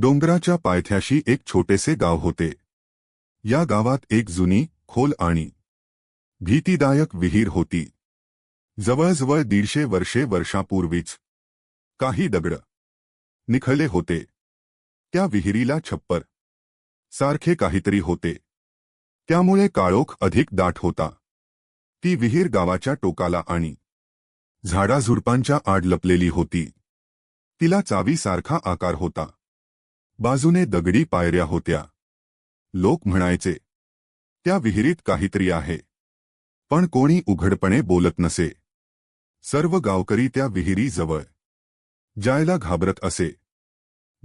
डोंगराच्या पायथ्याशी एक छोटेसे गाव होते. या गावात एक जुनी, खोल आणि भीतीदायक विहीर होती. जवळजवळ 150 वर्षापूर्वीच. काही दगड निखळले होते. त्या विहिरीला छप्पर सारखे काहीतरी होते. त्यामुळे काळोख अधिक दाट होता. ती विहीर गावाच्या टोकाला आणि झाडाझुडपांच्या आड लपलेली होती. तिला चावीसारखा आकार होता. बाजूने दगडी पायऱ्या होत्या. लोक म्हणायचे, त्या विहिरीत काहीतरी आहे, पण कोणी उघडपणे बोलत नसे. सर्व गावकरी त्या विहिरीजवळ जायला घाबरत असे.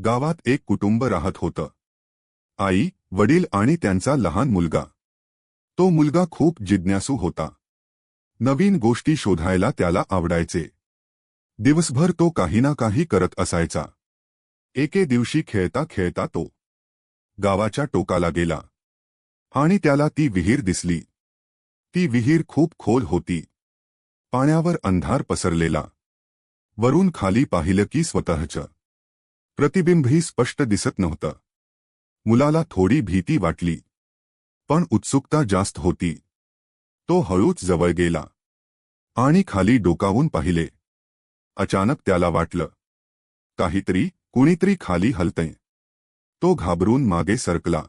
गावात एक कुटुंब राहत होतं. आई, वडील आणि त्यांचा लहान मुलगा. तो मुलगा खूप जिज्ञासू होता. नवीन गोष्टी शोधायला त्याला आवडायचे. दिवसभर तो काही ना काही करत असायचा. एके दिवशी खेळता खेळता तो गावाच्या टोकाला गेला आणि त्याला ती विहीर दिसली. ती विहीर खूप खोल होती. पाण्यावर अंधार पसरलेला. वरून खाली पाहिलं की स्वतःचं प्रतिबिंबही स्पष्ट दिसत नव्हतं. मुलाला थोडी भीती वाटली, पण उत्सुकता जास्त होती. तो हळूच जवळ गेला आणि खाली डोकावून पाहिले. अचानक त्याला वाटलं, कुणीतरी खाली हलतंय. तो घाबरून मागे सरकला,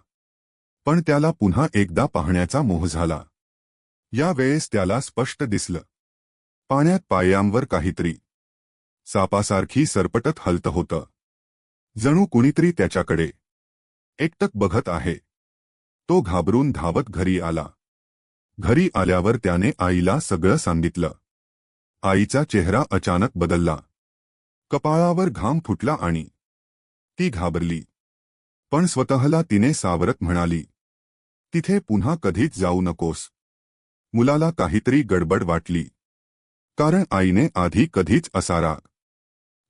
पण त्याला पुन्हा एकदा पाहण्याचा मोह झाला. या वेळेस त्याला स्पष्ट दिसलं, पाण्यात पायांवर काहीतरी सापासारखी सरपटत हलत होतं. जणू कुणीतरी त्याच्याकडे एकटक बघत आहे. तो घाबरून धावत घरी आला. घरी आल्यावर त्याने आईला सगळं सांगितलं. आईचा चेहरा अचानक बदलला. कपाळावर घाम फुटला आणि ती घाबरली. पण स्वतःला तिने सावरत म्हणाली, तिथे पुन्हा कधीच जाऊ नकोस. मुलाला काहीतरी गडबड वाटली, कारण आईने आधी कधीच असा राग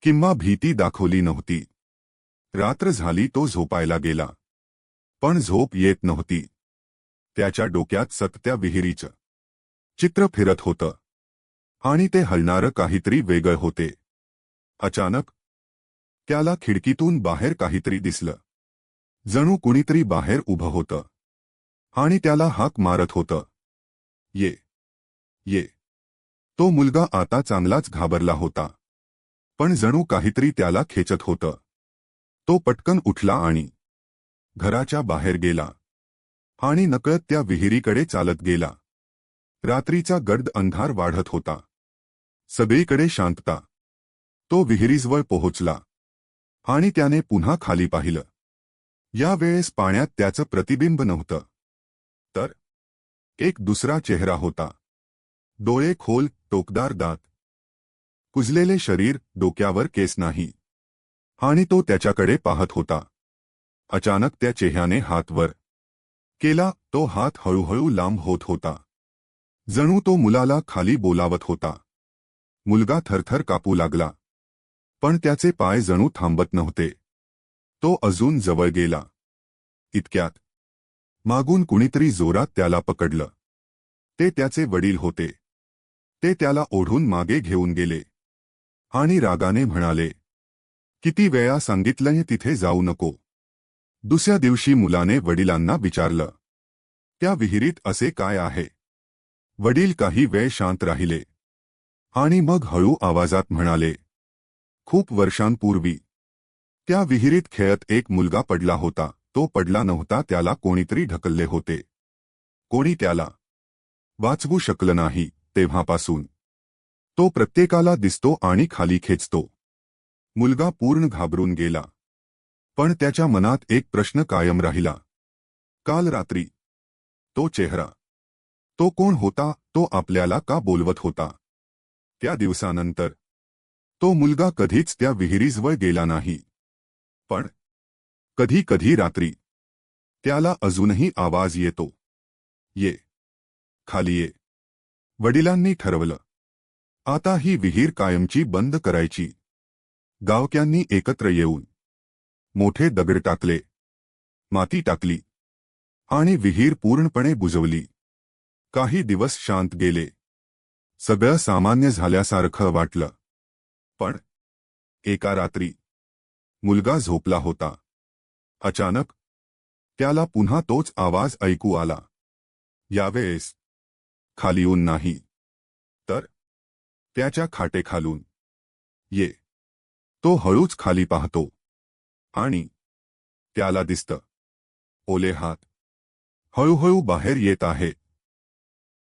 किंवा भीती दाखवली नव्हती. रात्र झाली. तो झोपायला गेला, पण झोप येत नव्हती. त्याच्या डोक्यात सतत विहिरीचं चित्र फिरत होतं आणि ते हलणारं काहीतरी वेगळं होते. अचानक त्याला खिडकीतून बाहेर काहीतरी दिसलं. जणू कुणीतरी बाहेर उभं होतं आणि त्याला हाक मारत होतं, ये ये. तो मुलगा आता चांगलाच घाबरला होता, पण जणू काहीतरी त्याला खेचत होतं. तो पटकन उठला आणि घराच्या बाहेर गेला आणि नकळत त्या विहिरीकडे चालत गेला. रात्रीचा गडद अंधार वाढत होता. सगळीकडे शांतता. तो विहिरीजवळ पोहोचला आणि त्याने पुन्हा खाली पाहिलं. या वेळेस पाण्यात त्याचं प्रतिबिंब नव्हतं, तर एक दुसरा चेहरा होता. डोळे खोल, टोकदार दात, कुजलेले शरीर, डोक्यावर केस नाही, आणि तो त्याच्याकडे पाहत होता. अचानक त्या चेहऱ्याने हात वर केला. तो हात हळूहळू लांब होत होता, जणू तो मुलाला खाली बोलावत होता. मुलगा थरथर कापू लागला, पण त्याचे पाय जणू थांबत नव्हते. तो अजून जवळ गेला. इतक्यात मागून कुणीतरी जोरात त्याला पकडलं. ते त्याचे वडील होते. ते त्याला ओढून मागे घेऊन गेले आणि रागाने म्हणाले, किती वेळा सांगितलंय तिथे जाऊ नको. दुसऱ्या दिवशी मुलाने वडिलांना विचारलं, त्या विहिरीत असे काय आहे? वडील काही वेळ शांत राहिले आणि मग हळू आवाजात म्हणाले, खूप वर्षांपूर्वी त्या विहिरीत खेळत एक मुलगा पडला होता. तो पडला नव्हता, त्याला कोणीतरी ढकलले होते. कोणी त्याला वाचवू शकलं नाही. तेव्हापासून तो प्रत्येकाला दिसतो आणि खाली खेचतो. मुलगा पूर्ण घाबरून गेला, पण त्याच्या मनात एक प्रश्न कायम राहिला. काल रात्री तो चेहरा, तो कोण होता? तो आपल्याला का बोलवत होता? त्या दिवसानंतर तो मुलगा कधीच त्या विहिरीजवळ गेला नाही, पण कधी कधी रात्री त्याला अजूनही आवाज येतो, ये, खाली ये. वडिलांनी ठरवलं, आता ही विहीर कायमची बंद करायची. गावक्यांनी एकत्र येऊन मोठे दगड टाकले, माती टाकली आणि विहीर पूर्णपणे बुजवली. काही दिवस शांत गेले. सगळं सामान्य झाल्यासारखं वाटलं. पण एका रात्री मुलगा झोपला होता. अचानक त्याला पुन्हा तोच आवाज ऐकू आला. यावेळेस खाली येऊन नाही, तर त्याच्या खाटेखालून. ये. तो हळूच खाली पाहतो आणि त्याला दिसतं ओले हात हळूहळू बाहेर येत आहे.